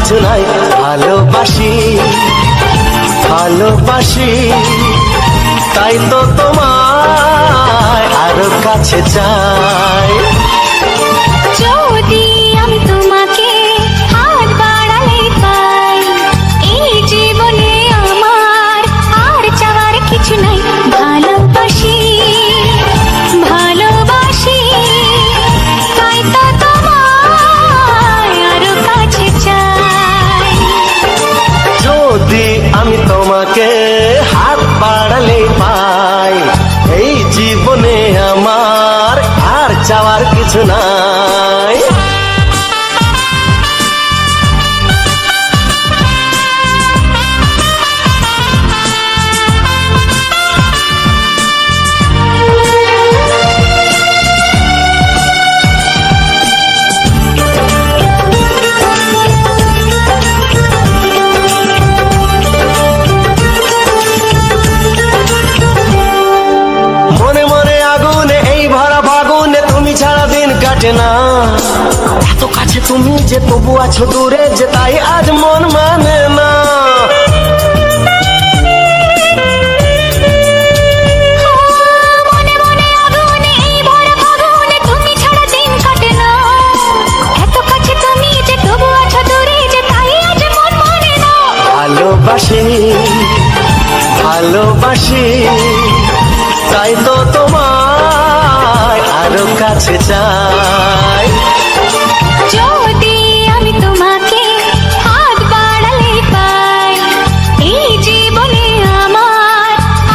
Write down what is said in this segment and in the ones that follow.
কিছু নাই। ভালোবাসি ভালোবাসি তাই তো তোমায় আরো কাছে চাই। যদি আমি তোমাকে হাত বাড়ালে পাই, এই জীবনে আমার আর চাওয়ার কিছু নাই। ভালোবাসি ভালোবাসি তাই তো তোমায় আরো কাছে চাই। যদি আমি তোমাকে হাত বাড়ালে পাই, এই জীবনে আমার আর চাওয়ার কিছু নাই। মনে মনে আগুনে এই ভরা ফাগুনে তুমি ছাড়া দিন কাটে না। এত কাছে তুমি যে তবু আছো দূরে যে, তাই আজ মন মানে না। মনে মনে আগুনে এই ভরা ফাগুনে তুমি ছাড়া দিন কাটে না। এত কাছে তুমি যে তবু আছো দূরে যে, তাই আজ মন মানে না। ভালোবাসি ভালোবাসি তাই তো তোমায় আরো কাছে চাই। যদি আমি তোমাকে হাত বাড়ালে পাই, এই জীবনে আমার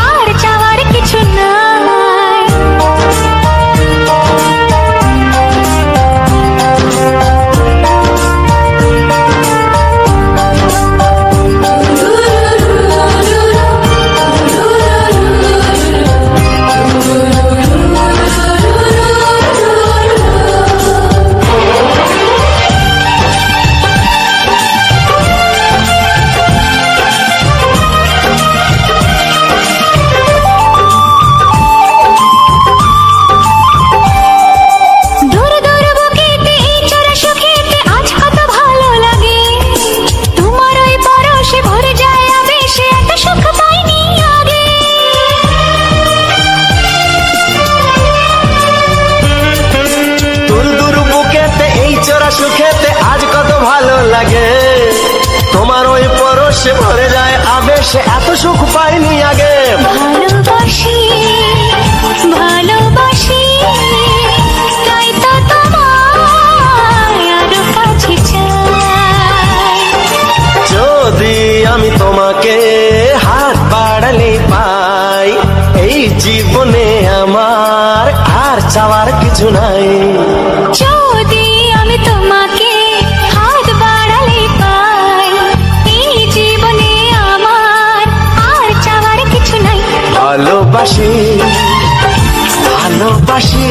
আর চাওয়ার কিছু নাই। দূর দূর বুকেতে এই চড়া সুখেতে আজ কত ভালো লাগে। তোমার ওই পরশে ভরে যায় আবেশে, এত সুখ পাইনি আগে। দূর দূর বুকেতে এই চোরা সুখেতে আজ কত ভালো লাগে। তোমার ওই পরশে ভরে যায় আবেশে, এত সুখ পাইনি আগে। ভালোবাসি ভালোবাসি তাই তো তোমায় আরো কাছে চাই। যদি আমি তোমাকে হাত বাড়ালে পাই, এই জীবনে আমার আর চাওয়ার কিছু নাই। যদি আমি তোমাকে হাত বাড়ালে পাই, এই জীবনে আমার আর চাওয়ার কিছু নাই। ভালোবাসি ভালোবাসি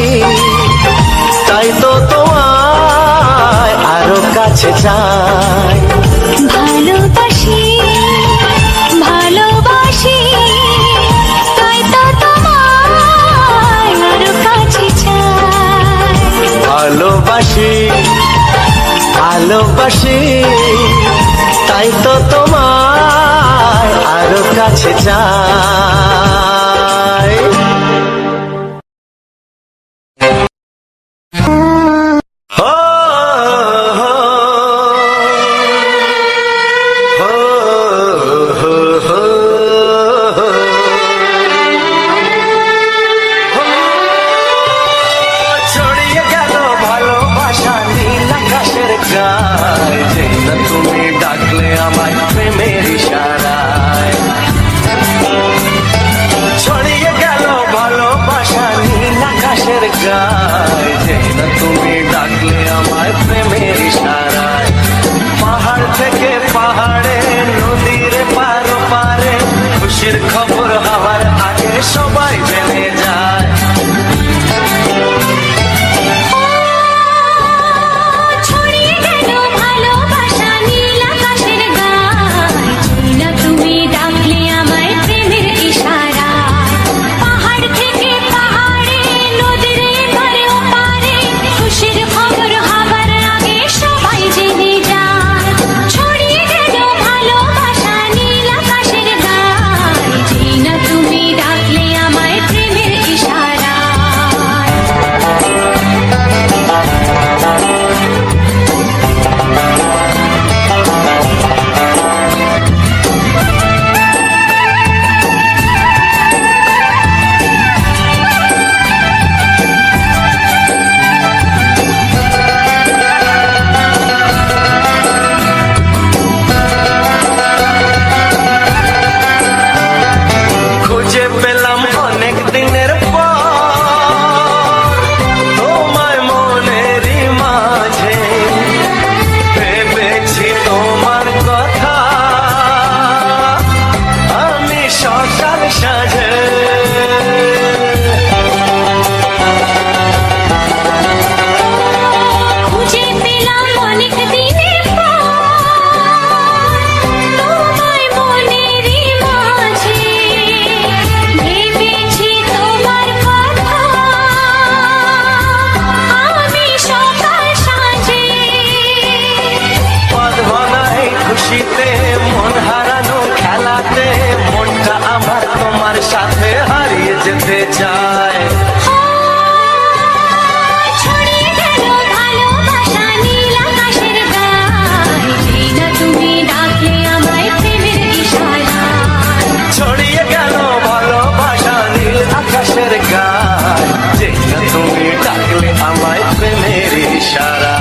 তাই তো তোমায় আরো কাছে চাই। ভালোবাসি ভালোবাসি তাই তো তোমায় আরো কাছে চাই। ভালোবাসি ভালোবাসি তাই তো তোমায় আরো কাছে চাই। ও, হো, হো, হো, হো, হো। ছড়িয়ে গেল ভালোবাসা নীল আকাশের গায়ে, যেই না তুমি ডাকলে আমায় প্রেমের ইশারায়। ছড়িয়ে গেল ভালোবাসা নীল আকাশের গায়ে, যেই না তুমি ডাকলে আমায় প্রেমের ইশারায়। পাহাড় থেকে পাহাড়ে নদীর পারো পারে, খুশির খবর হওয়ার আগে সবাই জেনে যায়। ছড়িয়ে গেল ভালোবাসা নীল আকাশের গায়ে, যেই না তুমি ডাকলে আমায় প্রেমের ইশারায়। পাহাড় থেকে পাহাড়ে নদীর পারে ওপারে, খুশির খবর হবার আগে সবাই জেনে যায়। সাথে হারিয়ে যেতে চায়। ছড়িয়ে গেল ভালোবাসা নীল আকাশের গায়ে, যেই না তুমি ডাকলে আমায় প্রেমের ইশারায়। ছড়িয়ে গেল ভালোবাসা নীল আকাশের গায়, যেই না তুমি ডাকলে আমায় প্রেমের ইশারা।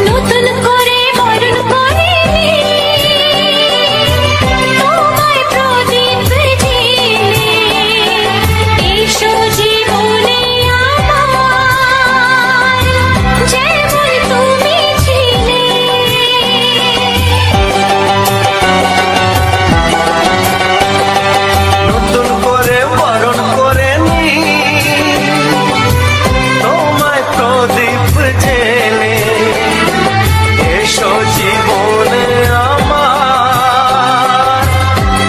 নতুন করে বরণ করে তোমায় প্রদীপ জেলে, এসো জীবনে আমার, যেমন তুমি ছিলে। নতুন করে বরণ করে নি তোমায় প্রদীপ জেলে, এসো জীবনে আমার,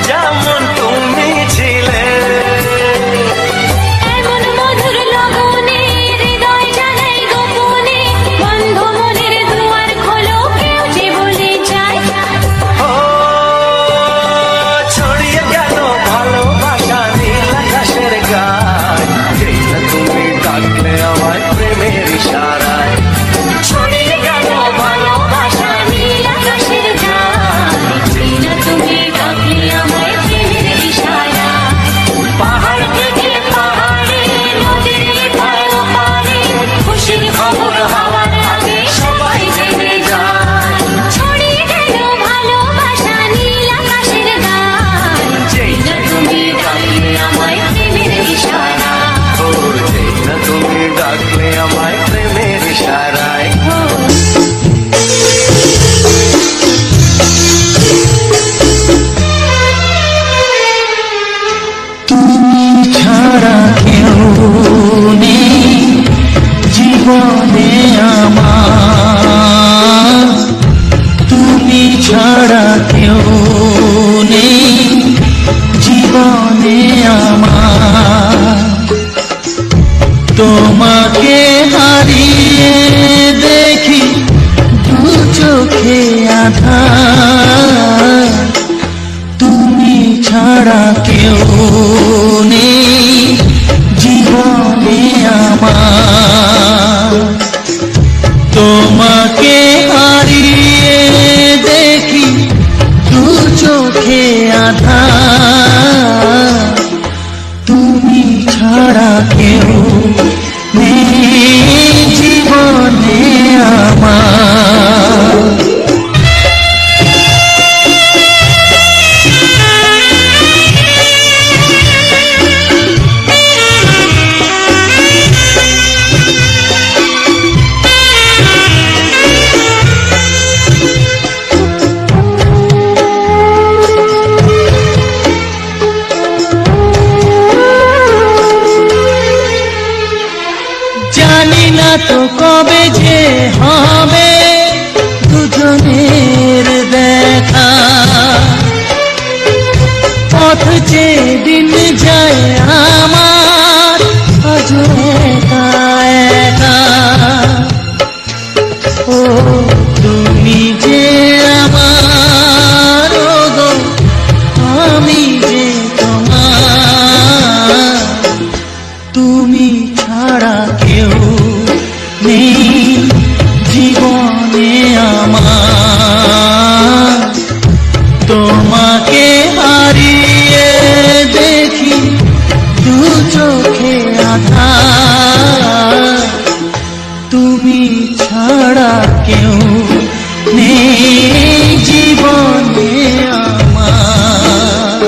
যেমন তুমি ছিলে। এমন মধুর লগনে হৃদয় জানাই গোপনে, বন্ধ মনের দুয়ার খোলো, কেউ যে বলে যায়। ও ছড়িয়ে গেল ভালোবাসা নীল আকাশের গায়, যেই না তুমি ডাকলে আমায় প্রেমের ইশারায়। ছড়িয়ে গেল ভালোবাসা নীল আকাশের গায়ে, যেই না তুমি ডাকলে আমায় প্রেমের ইশারায়। পাহাড় থেকে পাহাড়ে, নদীর এপার ওপারে, খুশির খবর হওয়ার আগে সবাই জেনে যায়। ছড়িয়ে গেল ভালোবাসা নীল আকাশের গায়ে, যেই না তুমি ডাকলে আমায় প্রেমের ইশারায়। ও যেই না তুমি ডাকলে আমায় প্রেমের ইশারায়। ছাড়া কেউ নেই জীবনে আমার, তুমি ছাড়া কেউ নেই জীবনে আমার। তোমাকে হারিয়ে দেখি দু চোখে আধার, তুমি ছাড়া কেউ নেই জীবনে আমার। তোমাকে হারিয়ে দেখি দু চোখে আধার, তুমি ছাড়া কেউ নেই জীবনে আমার। জানি না তো কবে যে হবে দুজনের দেখা, পথ যে দিন যায় আমার আজ একা একা। ও তুমি যে আমার, ও গো আমি যে তোমার, তুমি ছাড়া কেউ নেই জীবনে আমার। তোমাকে হারিয়ে দেখি দু চোখে আধার, তুমি ছাড়া কেউ নেই জীবনে আমার।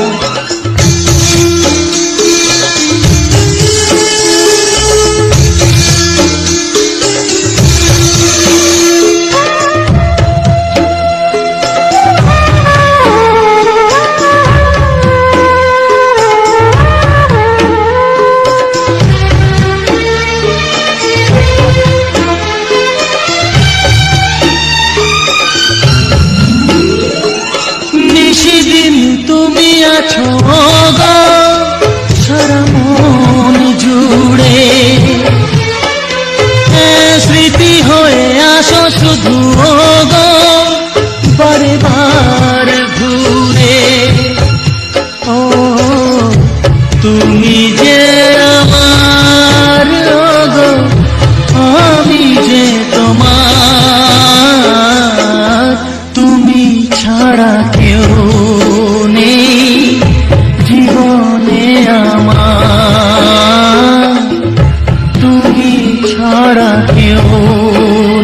ছাড়া কেউ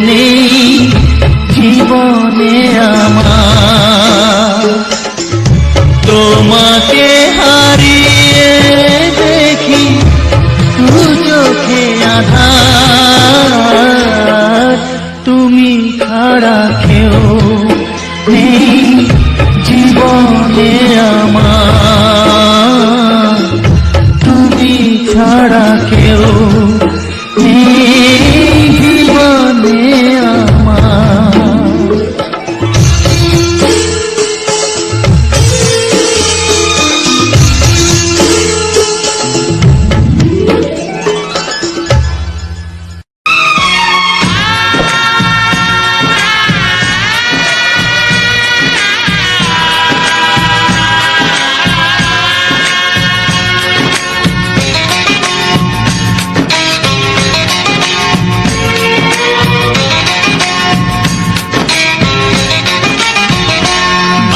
নেই জীবনে আমার। তোমাকে হারিয়ে দেখি দু চোখে আধার, তুমি ছাড়া কেউ নেই জীবনে আমার। তুমি ছাড়া কেউ নেই জীবনে আমার।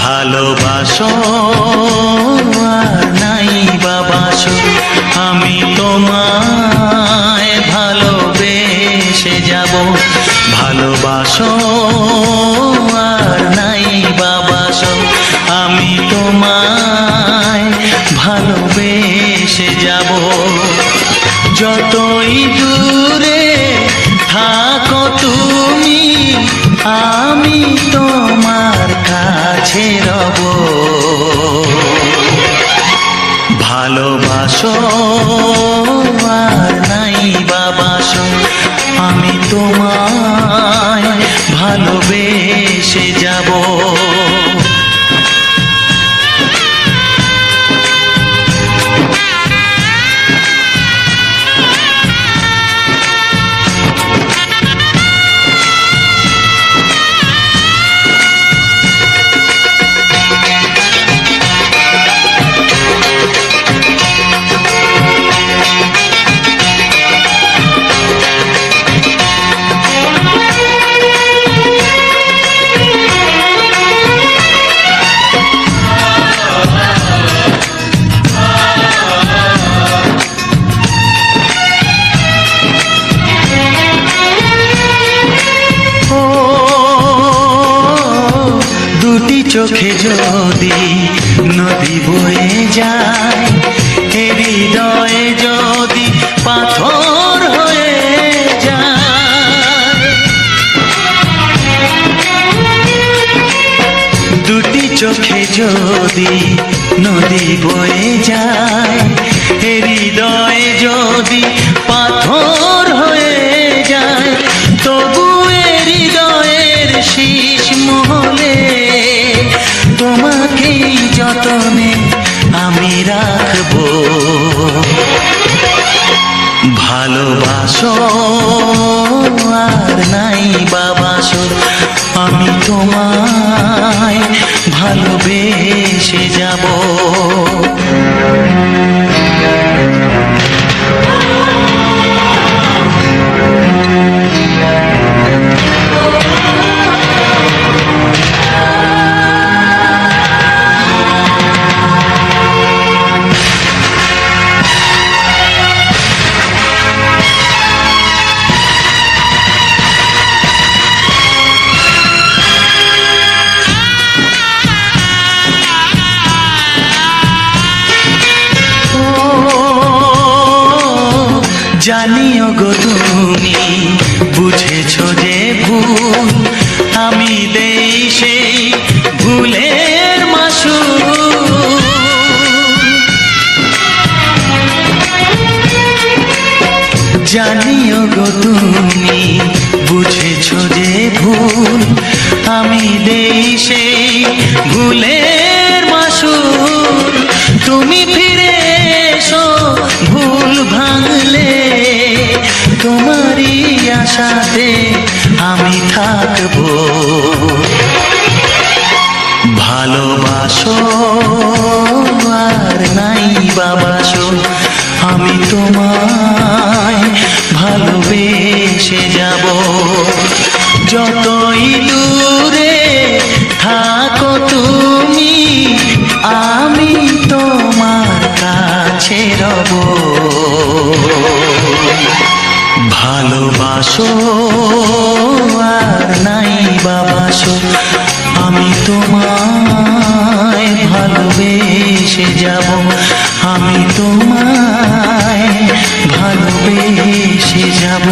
ভালোবাসো আর নাই বাবাসো, আমি তোমায় ভালোবেসে যাব। ভালোবাসো আর নাই বাবাসো, আমি তোমায় ভালোবেসে যাব। যতই দূরে থাকো তুমি, আমি তোমার কাছে রব। ভালোবাসো আর নাই বাবাসো, আমি তোমায় ভালোবেসে যাব। দুটি চোখে যদি নদী বয়ে যায়, হৃদয়ে যদি পাথর হয়ে যায়। দুটি চোখে যদি নদী বয়ে যায়, হৃদয়ে যদি পাথর হয়ে যায়, তবু হৃদয়ের শীষ মহলে তোমাকেই যতনে আমি রাখবো। ভালোবাসো আর নাই বাবাসো, আমি তোমায় ভালোবেসে যাব। জানিও গো তুমি বুঝেছো যে ভুল, আমি দেই সেই ভুলের মাসুল। জানিও গো তুমি বুঝেছো যে ভুল, আমি দেই সেই ভুলের মাসুল। তুমি ফিরে এসো ভুল ভাঙলে, তোমারই আশাতে আমি থাকবো। ভালোবাসো আর নাই বাবাসো, আমি তোমায় ভালোবেসে যাব। যতই দূরে থাকো তুমি, আমি তোমার কাছে রব। ভালোবাসো আর নাই বাবাসো, আমি তোমায় ভালোবেসে যাব, আমি তোমায় ভালোবেসে যাব।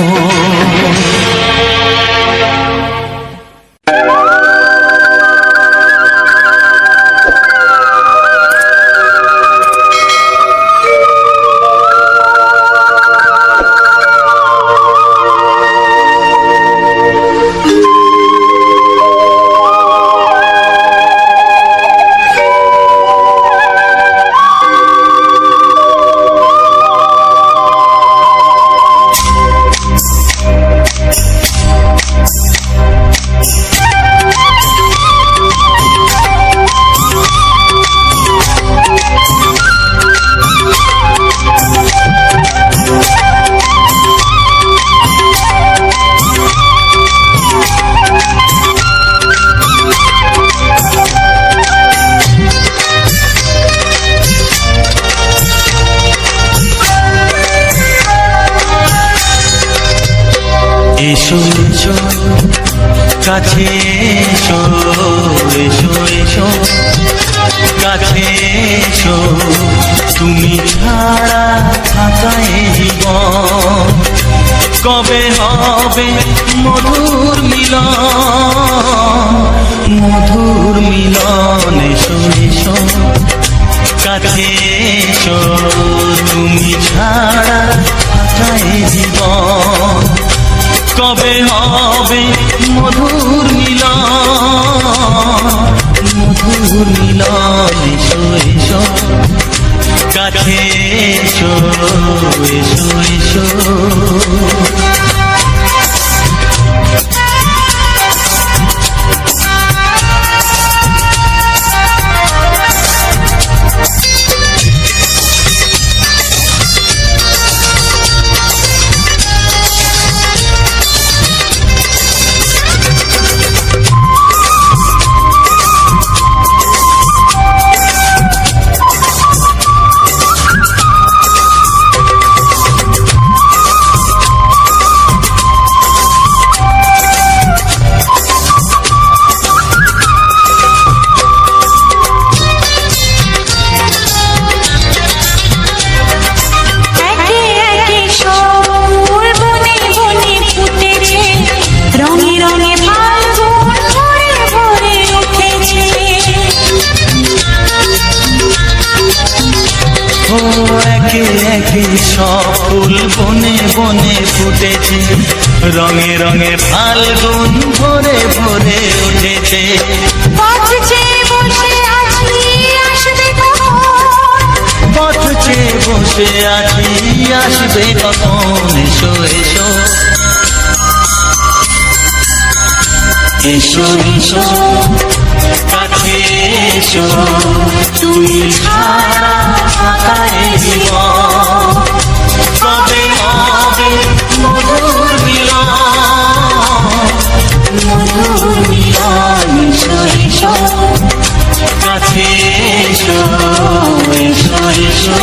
এসো এসো কাছে এসো, এসো এসো কাছে এসো, তুমি ছাড়া থাকা এ জীবন কবে হবে মধুর মিলন, মধুর মিলন। এসো এসো কাছে এসো, তুমি ছাড়া থাকা এ জীবন কবে হবে মধুর মিলন, মধুর মিলন। এসো এসো কাছে এসো, এসো এসো। একে একে সব ফুল বনে বনে ফুটেছে, রঙে রঙে ফাল্গুন ভরে ভরে উঠেছে। পথ চেয়ে বসে আছি আসবে কখন, পথ চেয়ে বসে আছি আসবে কখন। এসো এসো এসো এসো কাছে এসো, তুমি ছাড়া থাকা এ জীবন কবে হবে মধুর মিলন, মধুর মিলন। এসো এসো কাছে এসো, এসো এসো।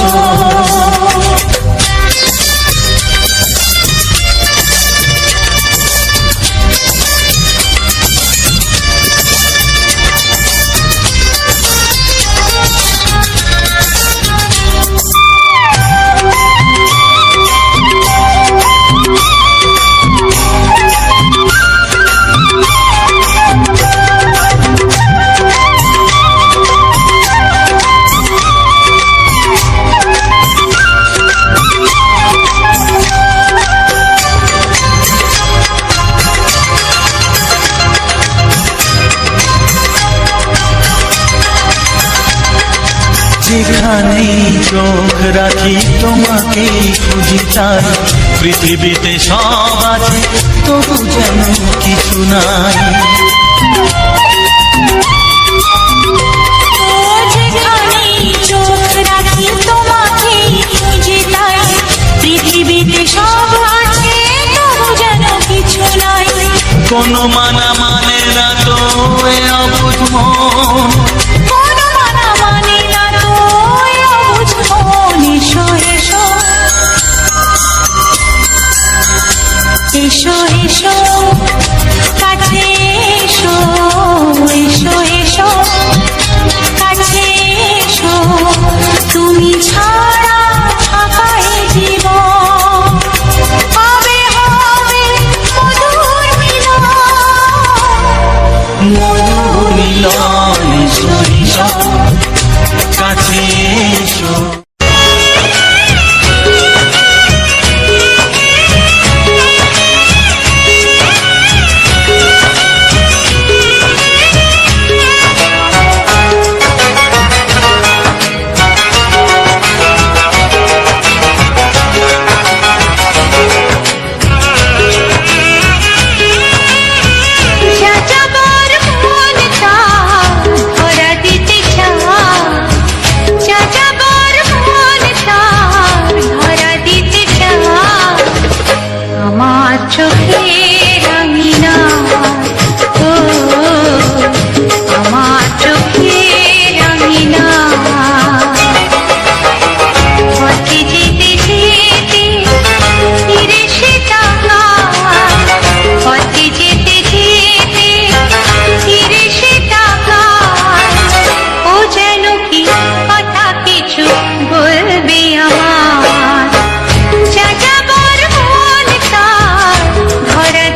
যেখানেই চোখ রাখি তোমাকেই খুঁজি, তাই পৃথিবীতে সব আছে তবু যেন কিছু নাই। যেখানেই চোখ রাখি তোমাকেই খুঁজি, তাই পৃথিবীতে সব আছে তবু যেন কিছু নাই। কোনো মানা মানে না তো এ অবুঝ মন, কোনো মানা মানে না তো এ অবুঝ মন। এসো এসো এসো এসো কাছে এসো এসো এসো কাছে এসো তুমি ছাড়া থাকাই জীবন হবে হবে মধুর মিলন মধুর মিলন এসো এসো কাছে এসো যাযাবর মন তার ধরা দিতে চায় যাযাবর মন তার ধরা দিতে চায় আমার চোখের আঙিনা ও আমার চোখের আঙিনা পথে যেতে যেতে ফিরে সে তাকায় পথে যেতে যেতে ফিরে সে তাকায় ও যেন কি কথা কিছু বলবে আমার যাযাবর মন তার ধরা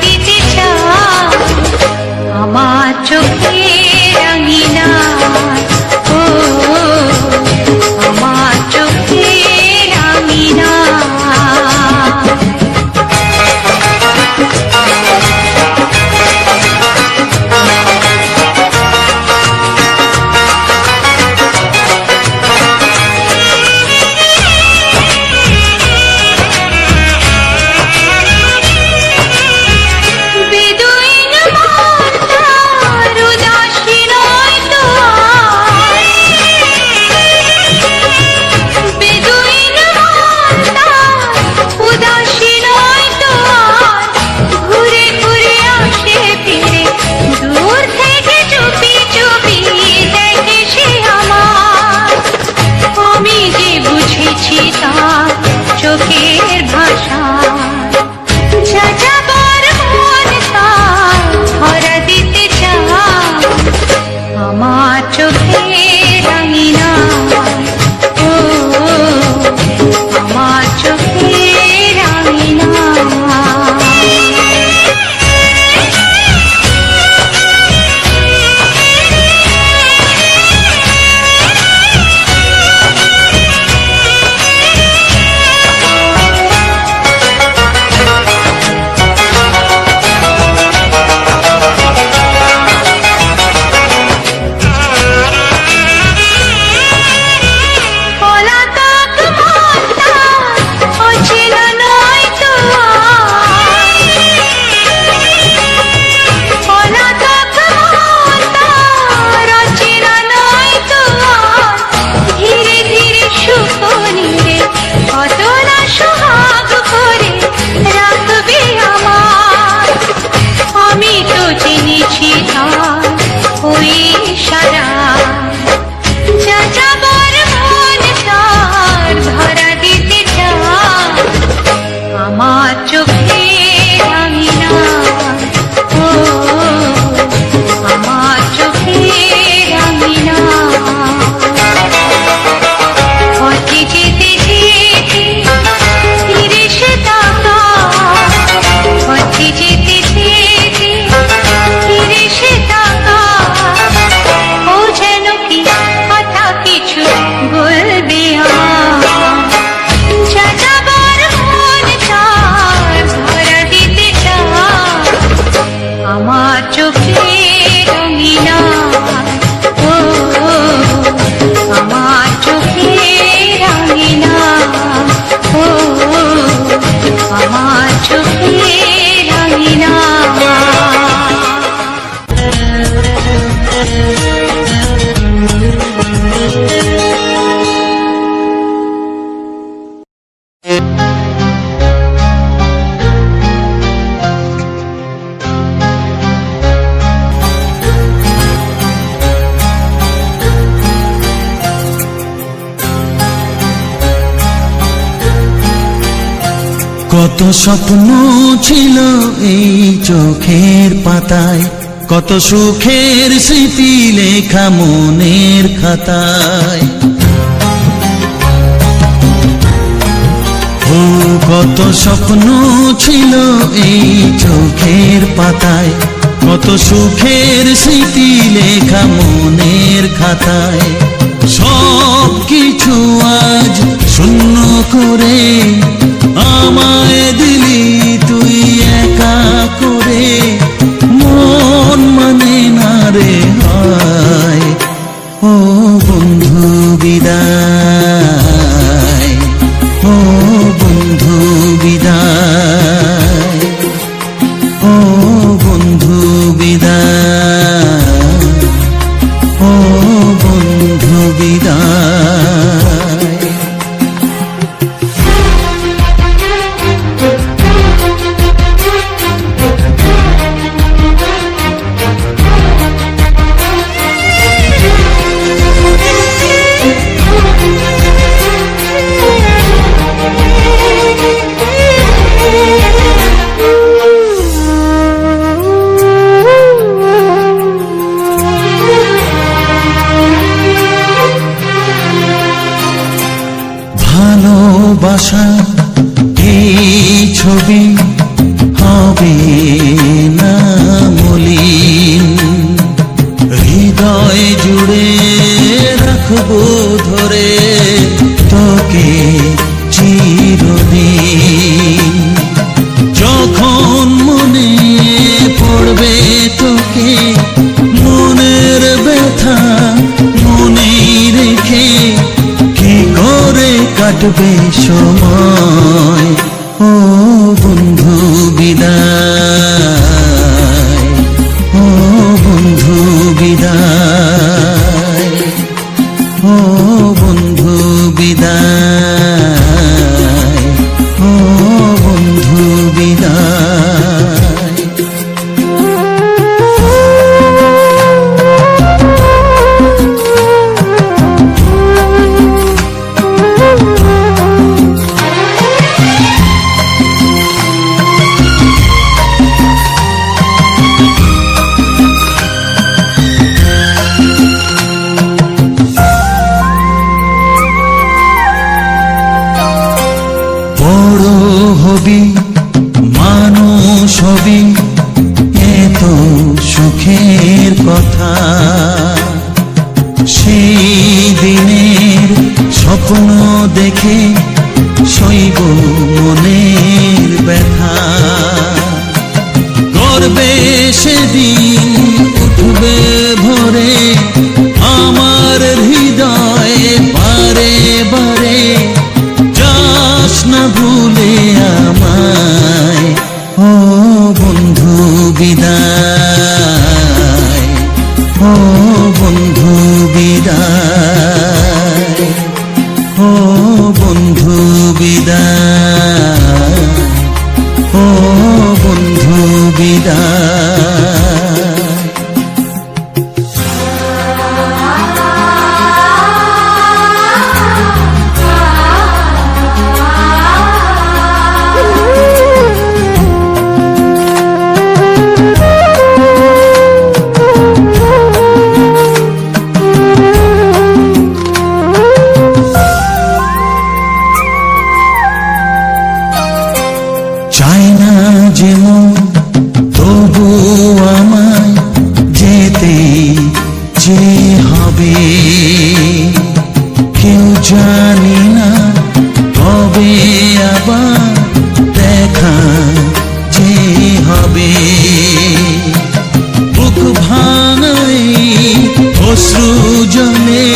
কত স্বপ্ন ছিল এই চোখের পাতায়, কত সুখের স্মৃতি লেখা মনের খাতায়। ও কত স্বপ্ন ছিল এই চোখের পাতায়, কত সুখের স্মৃতি লেখা মনের খাতায়। সব কিছু আজ শূন্য করে আমায় দিলি তুই একা করে, মন মানে না রে হায়। ও বন্ধু বিদায়, ও বন্ধু বিদায়, ও বন্ধু বিদায়, ও বন্ধু বিদায়। ভালোবাসা এই ছবি হবে না মলিন, হৃদয় জুড়ে রাখবো ধরে তোকে চিরদিন। যখন মনে পড়বে তোকে, মনের ব্যথা মনেই রেখে কি করে কাটবে সময়। ও বন্ধু বিদায়, ও বন্ধু বিদায়, ও বন্ধু বিদায়, ও বন্ধু বিদায়। বড় হবি মানুষ হবি, এত সুখের কথা, সেই দিনের স্বপ্ন দেখে সইব মনের ব্যথা। গর্বে সেদিন উঠবে ভরে আমার হৃদয়ে বারে বারে, যাস না ভুলে আমায়। ও বন্ধু বিদায়, ও বন্ধু বিদায়, ও বন্ধু বিদায়, ও বন্ধু বিদায়। চাই না যেমন তবু আমায় যেতে যে হবে, কেউ জানি না কবে আবার দেখা যে হবে। বুক ভাঙাই অশ্রু জলে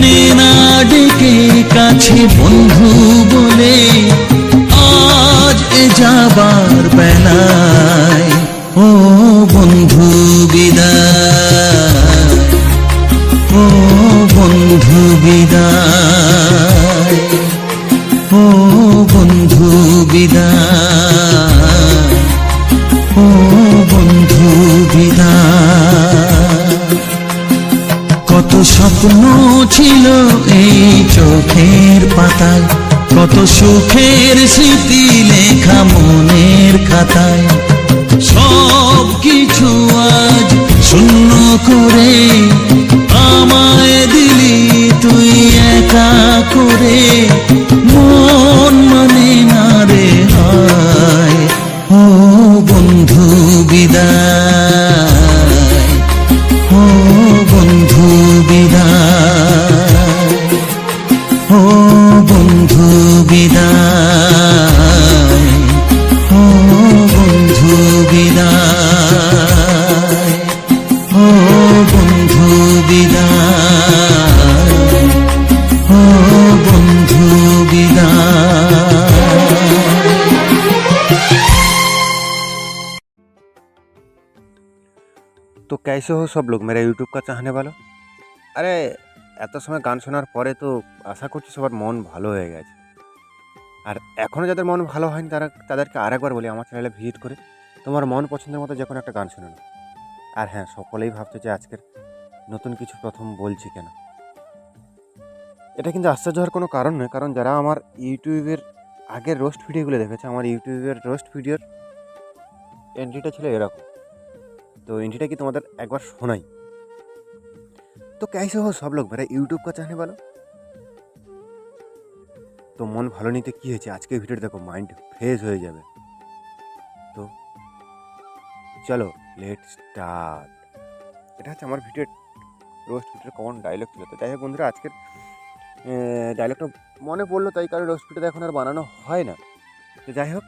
নেনা ডেকে কাছে বন্ধু বলে, আজ এ যাবার বেলায়। ও বন্ধু বিদায়, ও বন্ধু বিদায়, ও বন্ধু বিদায়, ও বন্ধু বিদায়। কত স্বপ্ন ছিল এই চোখের পাতায়, কত সুখের স্মৃতি খাতায় সব কিছু আজ শূন্য করে আমায় দিলি তুই একা করে মন মানে না রে হায় ও বন্ধু বিদায় ও বন্ধু বিদায় ও বন্ধু বিদায় ও বন্ধু বিদায় ও বন্ধু বিদায় ও বন্ধু বিদায়। तो कैसे हो सब लोग मेरा यूट्यूब का चाहने वालों। আরে এত সময় গান শোনার পরে তো আশা করছি সবার মন ভালো হয়ে গেছে। আর এখনও যাদের মন ভালো হয়নি তাদেরকে আরেকবার বলি আমার চ্যানেলে ভিজিট করে তোমার মন পছন্দের মতো যে কোনো একটা গান শুনে নাও। আর হ্যাঁ, সকলেই ভাবছে যে আজকের নতুন কিছু প্রথম বলছি কেন। এটা কিন্তু আশ্চর্য হওয়ার কোনো কারণ নয়, কারণ যারা আমার ইউটিউবের আগের রোস্ট ভিডিওগুলো দেখেছে, আমার ইউটিউবের রোস্ট ভিডিওর এন্ট্রিটা ছিল এরকম। तो एंट्रीটা কি তোমাদের একবার শোনাই। तो कैसे हो सब लोग मेरा यूट्यूब का चाहने वालों। তো মন ভালো নিতে কী হয়েছে, আজকে ভিডিওটা দেখো, মাইন্ড ফ্রেশ হয়ে যাবে। তো চলো লেট স্টার্ট। এটা হচ্ছে আমার ভিডিওর রোস্ট ভিডিওর কমন ডায়লগ ছিল। তো যাই হোক বন্ধুরা, আজকের ডায়লগটা মনে পড়লো, তাই কারণ রোস্ট ভিডিওটা এখন আর বানানো হয় না। তো যাই হোক,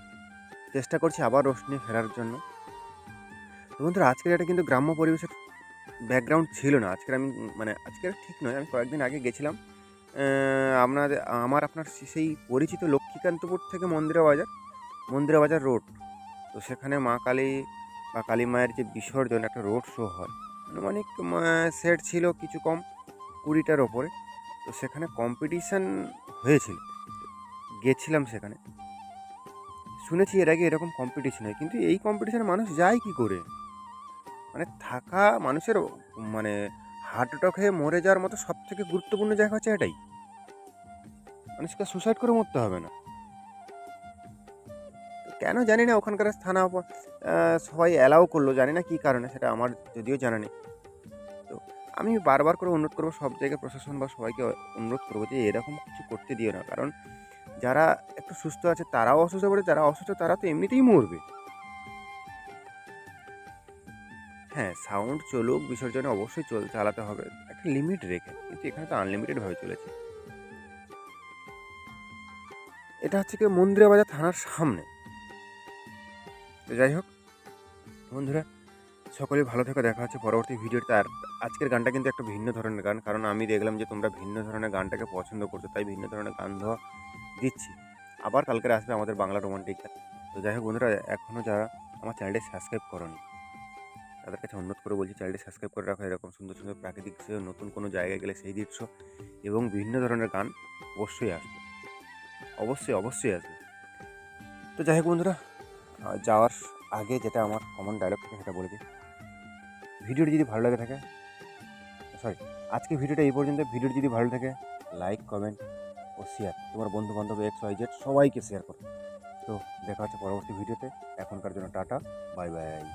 চেষ্টা করছি আবার রোস্ট নিয়ে ফেরার জন্য। তো বন্ধুরা, আজকের এটা কিন্তু গ্রাম্য পরিবেশের ব্যাকগ্রাউন্ড ছিল না। আজকের ঠিক নয়, আমি কয়েকদিন আগে গেছিলাম আপনার সেই পরিচিত লক্ষ্মীকান্তপুর থেকে মন্দিরা বাজার রোড। তো সেখানে মা কালী বা কালী মায়ের যে বিসর্জন, একটা রোড শো হয়, অনেক সেট ছিল, কিছু কম 20টার ওপরে। তো সেখানে কম্পিটিশান হয়েছিল, গেছিলাম সেখানে। শুনেছি এর আগে এরকম কম্পিটিশন হয়, কিন্তু এই কম্পিটিশানে মানুষ যায় কী করে? থাকা মানুষের হার্ট অ্যাটাক হয়ে মরে যাওয়ার মতো সব থেকে গুরুত্বপূর্ণ জায়গা হচ্ছে এটাই। মানুষকে সুসাইড করে মরতে হবে না, কেন জানি না। ওখানকার থানা সবাই অ্যালাউ করলো, জানি না কী কারণে, সেটা আমার যদিও জানা নেই। তো আমি বারবার করে অনুরোধ করবো সব জায়গায় প্রশাসন বা সবাইকে অনুরোধ করবো যে এরকম কিছু করতে দিও না, কারণ যারা একটু সুস্থ আছে তারাও অসুস্থ পড়ে, যারা অসুস্থ তারা তো এমনিতেই মরবে। হ্যাঁ, সাউন্ড চলুক, বিসর্জনে অবশ্যই চালাতে হবে একটা লিমিট রেখে, কিন্তু এখানে তো আনলিমিটেডভাবে চলেছে। এটা হচ্ছে কি মন্দিরা বাজার থানার সামনে। তো যাই হোক বন্ধুরা, সকলেই ভালো থেকে দেখা হচ্ছে পরবর্তী ভিডিওতে। আর আজকের গানটা কিন্তু একটা ভিন্ন ধরনের গান, কারণ আমি দেখলাম যে তোমরা ভিন্ন ধরনের গানটাকে পছন্দ করছো, তাই ভিন্ন ধরনের গান ধোয়া দিচ্ছি। আবার কালকে আসবে আমাদের বাংলা রোমান্টিক গান। তো যাই হোক বন্ধুরা, এখনও যারা আমার চ্যানেলটি সাবস্ক্রাইব করোনি তাদের কাছে অনুরোধ করে বলছি, চ্যানেলটি সাবস্ক্রাইব করে রাখো। এরকম সুন্দর সুন্দর প্রাকৃতিক দৃশ্য, নতুন কোনো জায়গায় গেলে সেই দৃশ্য এবং বিভিন্ন ধরনের গান অবশ্যই আসবে, অবশ্যই আসবে। তো যাই হোক বন্ধুরা, যাওয়ার আগে যেটা আমার কমন ডায়লগ থাকে সেটা বলে দিই। ভিডিওটি যদি ভালো লাগে থাকে, আজকে ভিডিওটা এই পর্যন্ত। ভিডিওটি যদি ভালো থাকে, লাইক, কমেন্ট ও শেয়ার, তোমার বন্ধুবান্ধব XYZ সবাইকে শেয়ার করো। তো দেখা হচ্ছে পরবর্তী ভিডিওতে। এখনকার জন্য টাটা, বাই বাই।